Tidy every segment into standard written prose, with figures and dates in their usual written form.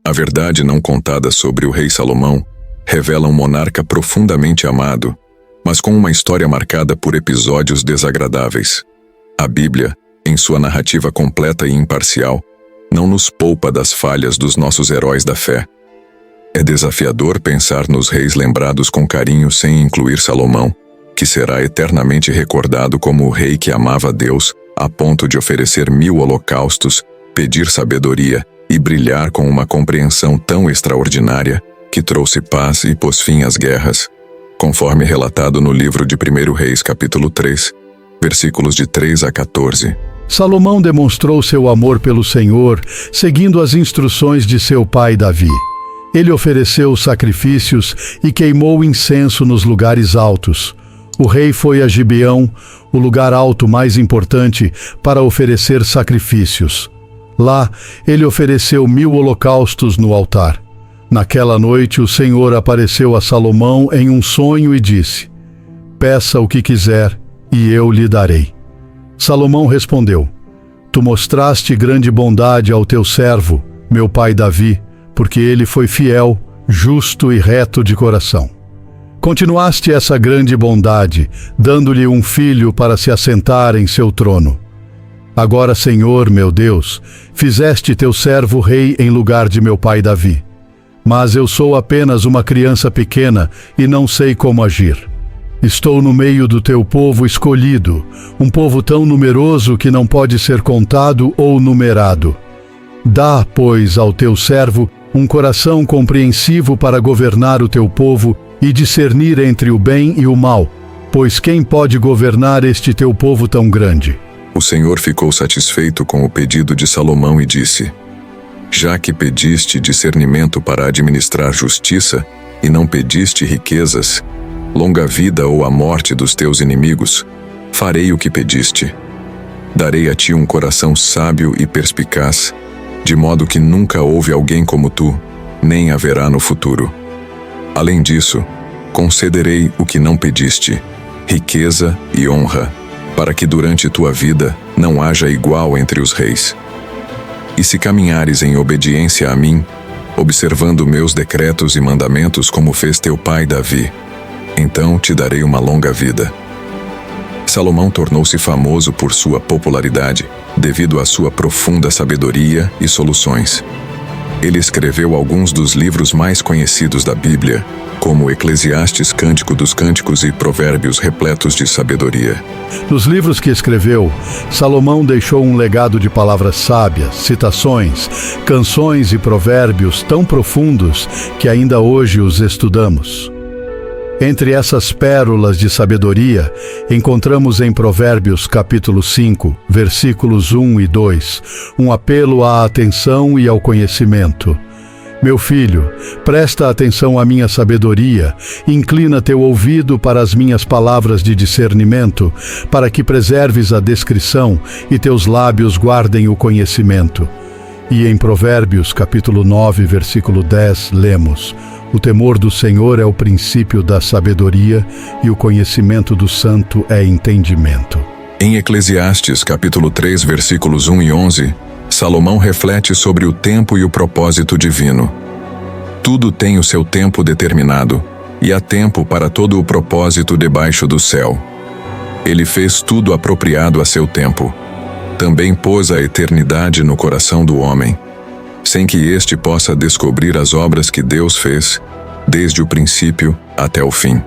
A verdade não contada sobre o rei Salomão revela um monarca profundamente amado, mas com uma história marcada por episódios desagradáveis. A Bíblia, em sua narrativa completa e imparcial, não nos poupa das falhas dos nossos heróis da fé. É desafiador pensar nos reis lembrados com carinho sem incluir Salomão, que será eternamente recordado como o rei que amava a Deus a ponto de oferecer 1000 holocaustos, pedir sabedoria e brilhar com uma compreensão tão extraordinária que trouxe paz e pôs fim às guerras, conforme relatado no livro de 1 Reis, capítulo 3, versículos de 3 a 14. Salomão demonstrou seu amor pelo Senhor, seguindo as instruções de seu pai Davi. Ele ofereceu sacrifícios e queimou incenso nos lugares altos. O rei foi a Gibeão, o lugar alto mais importante, para oferecer sacrifícios. Lá, ele ofereceu 1000 holocaustos no altar. Naquela noite, o Senhor apareceu a Salomão em um sonho e disse: "Peça o que quiser, e eu lhe darei." Salomão respondeu: "Tu mostraste grande bondade ao teu servo, meu pai Davi, porque ele foi fiel, justo e reto de coração. Continuaste essa grande bondade, dando-lhe um filho para se assentar em seu trono. Agora, Senhor, meu Deus, fizeste teu servo rei em lugar de meu pai Davi. Mas eu sou apenas uma criança pequena e não sei como agir. Estou no meio do teu povo escolhido, um povo tão numeroso que não pode ser contado ou numerado. Dá, pois, ao teu servo um coração compreensivo para governar o teu povo e discernir entre o bem e o mal, pois quem pode governar este teu povo tão grande?" O Senhor ficou satisfeito com o pedido de Salomão e disse: "Já que pediste discernimento para administrar justiça e não pediste riquezas, longa vida ou a morte dos teus inimigos, farei o que pediste. Darei a ti um coração sábio e perspicaz, de modo que nunca houve alguém como tu, nem haverá no futuro. Além disso, concederei o que não pediste, riqueza e honra, para que durante tua vida não haja igual entre os reis. E se caminhares em obediência a mim, observando meus decretos e mandamentos como fez teu pai Davi, então te darei uma longa vida." Salomão tornou-se famoso por sua popularidade, devido à sua profunda sabedoria e soluções. Ele escreveu alguns dos livros mais conhecidos da Bíblia, como Eclesiastes, Cântico dos Cânticos e Provérbios repletos de sabedoria. Nos livros que escreveu, Salomão deixou um legado de palavras sábias, citações, canções e provérbios tão profundos que ainda hoje os estudamos. Entre essas pérolas de sabedoria, encontramos em Provérbios capítulo 5, versículos 1 e 2, um apelo à atenção e ao conhecimento. "Meu filho, presta atenção à minha sabedoria, inclina teu ouvido para as minhas palavras de discernimento, para que preserves a descrição e teus lábios guardem o conhecimento." E em Provérbios capítulo 9, versículo 10, lemos: "O temor do Senhor é o princípio da sabedoria, e o conhecimento do santo é entendimento." Em Eclesiastes, capítulo 3, versículos 1 e 11, Salomão reflete sobre o tempo e o propósito divino. "Tudo tem o seu tempo determinado, e há tempo para todo o propósito debaixo do céu. Ele fez tudo apropriado a seu tempo. Também pôs a eternidade no coração do homem, sem que este possa descobrir as obras que Deus fez, desde o princípio até o fim."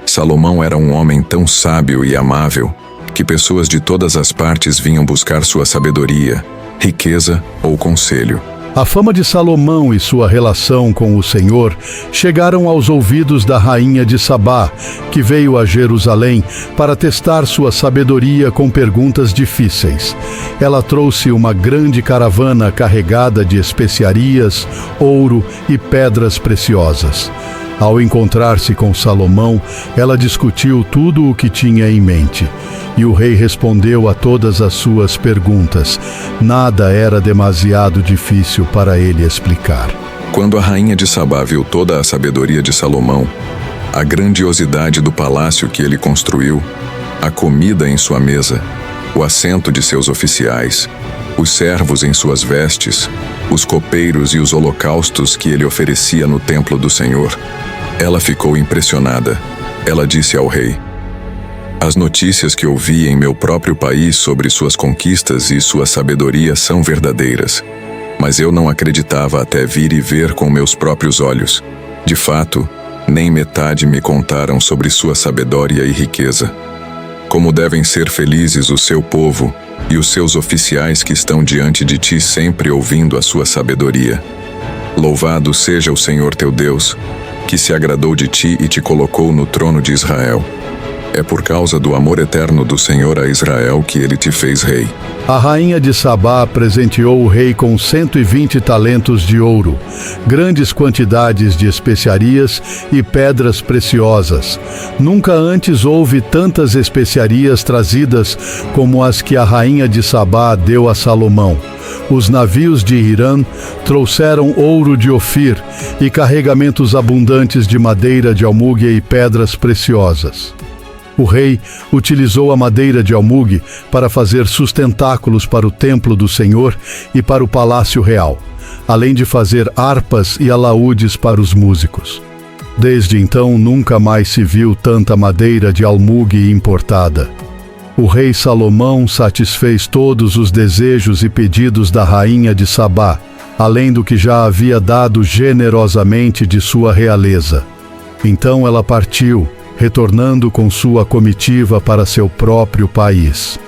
Salomão era um homem tão sábio e amável que pessoas de todas as partes vinham buscar sua sabedoria, riqueza ou conselho. A fama de Salomão e sua relação com o Senhor chegaram aos ouvidos da rainha de Sabá, que veio a Jerusalém para testar sua sabedoria com perguntas difíceis. Ela trouxe uma grande caravana carregada de especiarias, ouro e pedras preciosas. Ao encontrar-se com Salomão, ela discutiu tudo o que tinha em mente. E o rei respondeu a todas as suas perguntas. Nada era demasiado difícil para ele explicar. Quando a rainha de Sabá viu toda a sabedoria de Salomão, a grandiosidade do palácio que ele construiu, a comida em sua mesa o assento de seus oficiais, os servos em suas vestes, os copeiros e os holocaustos que ele oferecia no templo do Senhor. Ela ficou impressionada. Ela disse ao rei: as notícias que ouvi em meu próprio país sobre suas conquistas e sua sabedoria são verdadeiras. Mas eu não acreditava até vir e ver com meus próprios olhos. De fato, nem metade me contaram sobre sua sabedoria e riqueza. Como devem ser felizes o seu povo e os seus oficiais que estão diante de ti sempre ouvindo a sua sabedoria. Louvado seja o Senhor teu Deus, que se agradou de ti e te colocou no trono de Israel. É por causa do amor eterno do Senhor a Israel que ele te fez rei. A rainha de Sabá presenteou o rei com 120 talentos de ouro, grandes quantidades de especiarias e pedras preciosas. Nunca antes houve tantas especiarias trazidas como as que a rainha de Sabá deu a Salomão. Os navios de Hirã trouxeram ouro de Ofir e carregamentos abundantes de madeira de almúgia e pedras preciosas. O rei utilizou a madeira de almúgue para fazer sustentáculos para o templo do Senhor e para o palácio real, além de fazer harpas e alaúdes para os músicos. Desde então nunca mais se viu tanta madeira de almúgue importada. O rei Salomão satisfez todos os desejos e pedidos da rainha de Sabá, além do que já havia dado generosamente de sua realeza. Então ela partiu, retornando com sua comitiva para seu próprio país.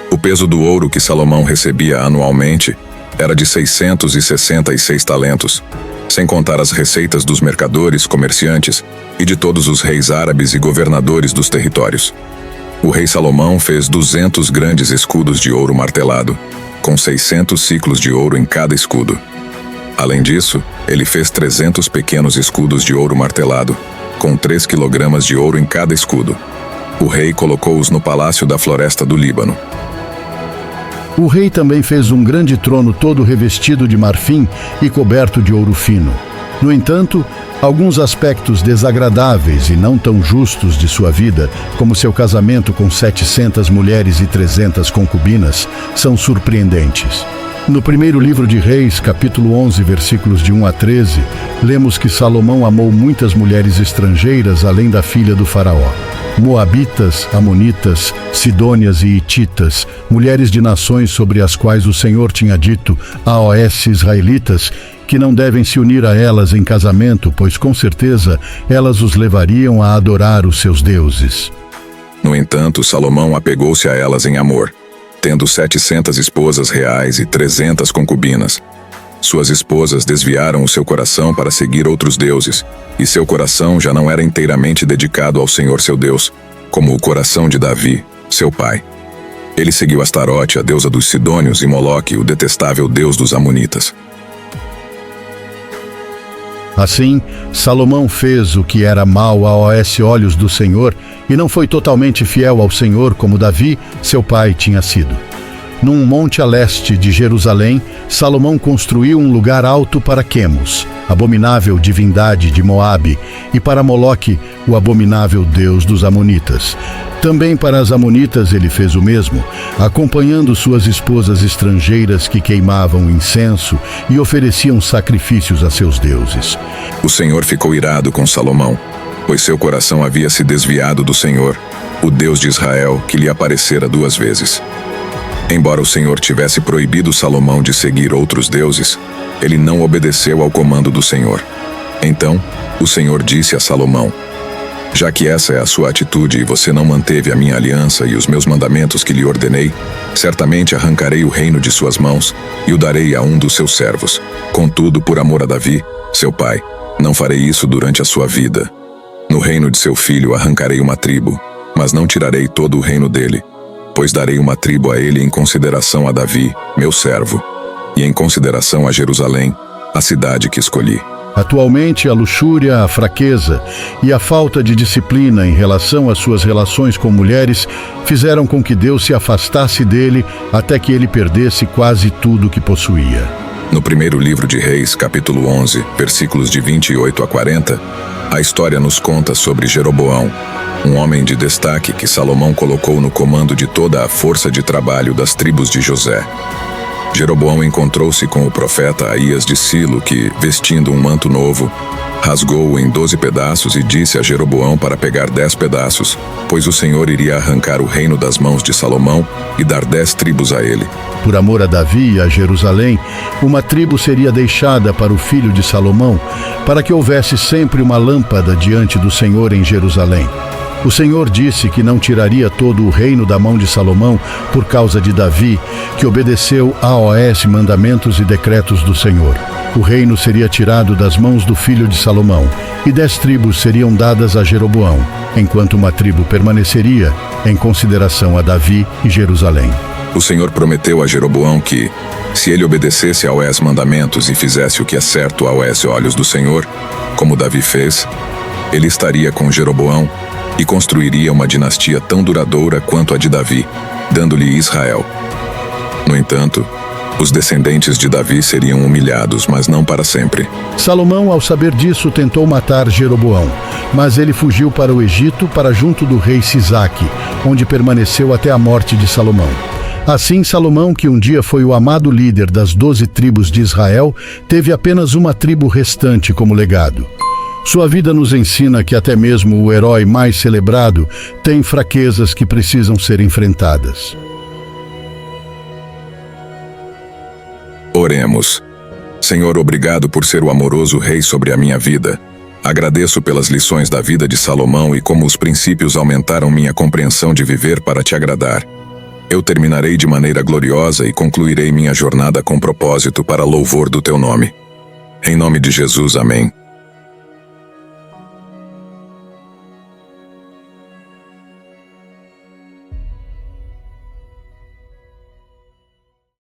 O peso do ouro que Salomão recebia anualmente era de 666 talentos, sem contar as receitas dos mercadores, comerciantes e de todos os reis árabes e governadores dos territórios. O rei Salomão fez 200 grandes escudos de ouro martelado, com 600 ciclos de ouro em cada escudo. Além disso, ele fez 300 pequenos escudos de ouro martelado, com 3 quilogramas de ouro em cada escudo. O rei colocou-os no palácio da floresta do Líbano. O rei também fez um grande trono todo revestido de marfim e coberto de ouro fino. No entanto, alguns aspectos desagradáveis e não tão justos de sua vida, como seu casamento com 700 mulheres e 300 concubinas, são surpreendentes. No primeiro livro de Reis, capítulo 11, versículos de 1 a 13, lemos que Salomão amou muitas mulheres estrangeiras além da filha do faraó. Moabitas, Amonitas, Sidônias e Hititas, mulheres de nações sobre as quais o Senhor tinha dito aos israelitas que não devem se unir a elas em casamento, pois com certeza elas os levariam a adorar os seus deuses. No entanto, Salomão apegou-se a elas em amor, tendo 700 esposas reais e 300 concubinas. Suas esposas desviaram o seu coração para seguir outros deuses, e seu coração já não era inteiramente dedicado ao Senhor seu Deus, como o coração de Davi, seu pai. Ele seguiu Astarote, a deusa dos Sidônios, e Moloque, o detestável deus dos Amonitas. Assim, Salomão fez o que era mal aos olhos do Senhor e não foi totalmente fiel ao Senhor como Davi, seu pai, tinha sido. Num monte a leste de Jerusalém, Salomão construiu um lugar alto para Quemos, abominável divindade de Moabe, e para Moloque, o abominável deus dos Amonitas. Também para as Amonitas ele fez o mesmo, acompanhando suas esposas estrangeiras que queimavam incenso e ofereciam sacrifícios a seus deuses. O Senhor ficou irado com Salomão, pois seu coração havia se desviado do Senhor, o Deus de Israel, que lhe aparecera 2 vezes. Embora o Senhor tivesse proibido Salomão de seguir outros deuses, ele não obedeceu ao comando do Senhor. Então, o Senhor disse a Salomão: já que essa é a sua atitude e você não manteve a minha aliança e os meus mandamentos que lhe ordenei, certamente arrancarei o reino de suas mãos e o darei a um dos seus servos. Contudo, por amor a Davi, seu pai, não farei isso durante a sua vida. No reino de seu filho arrancarei uma tribo, mas não tirarei todo o reino dele, pois darei uma tribo a ele em consideração a Davi, meu servo, e em consideração a Jerusalém, a cidade que escolhi. Atualmente, a luxúria, a fraqueza e a falta de disciplina em relação às suas relações com mulheres fizeram com que Deus se afastasse dele até que ele perdesse quase tudo que possuía. No primeiro livro de Reis, capítulo 11, versículos de 28 a 40, a história nos conta sobre Jeroboão, um homem de destaque que Salomão colocou no comando de toda a força de trabalho das tribos de José. Jeroboão encontrou-se com o profeta Aías de Silo, que, vestindo um manto novo, rasgou-o em 12 pedaços e disse a Jeroboão para pegar 10 pedaços, pois o Senhor iria arrancar o reino das mãos de Salomão e dar 10 tribos a ele. Por amor a Davi e a Jerusalém, uma tribo seria deixada para o filho de Salomão, para que houvesse sempre uma lâmpada diante do Senhor em Jerusalém. O Senhor disse que não tiraria todo o reino da mão de Salomão por causa de Davi, que obedeceu aos mandamentos e decretos do Senhor. O reino seria tirado das mãos do filho de Salomão, e 10 tribos seriam dadas a Jeroboão, enquanto uma tribo permaneceria em consideração a Davi e Jerusalém. O Senhor prometeu a Jeroboão que, se ele obedecesse aos mandamentos e fizesse o que é certo aos olhos do Senhor, como Davi fez, ele estaria com Jeroboão e construiria uma dinastia tão duradoura quanto a de Davi, dando-lhe Israel. No entanto, os descendentes de Davi seriam humilhados, mas não para sempre. Salomão, ao saber disso, tentou matar Jeroboão, mas ele fugiu para o Egito, para junto do rei Sisaque, onde permaneceu até a morte de Salomão. Assim, Salomão, que um dia foi o amado líder das 12 tribos de Israel, teve apenas uma tribo restante como legado. Sua vida nos ensina que até mesmo o herói mais celebrado tem fraquezas que precisam ser enfrentadas. Oremos. Senhor, obrigado por ser o amoroso rei sobre a minha vida. Agradeço pelas lições da vida de Salomão e como os princípios aumentaram minha compreensão de viver para te agradar. Eu terminarei de maneira gloriosa e concluirei minha jornada com propósito para louvor do teu nome. Em nome de Jesus, amém.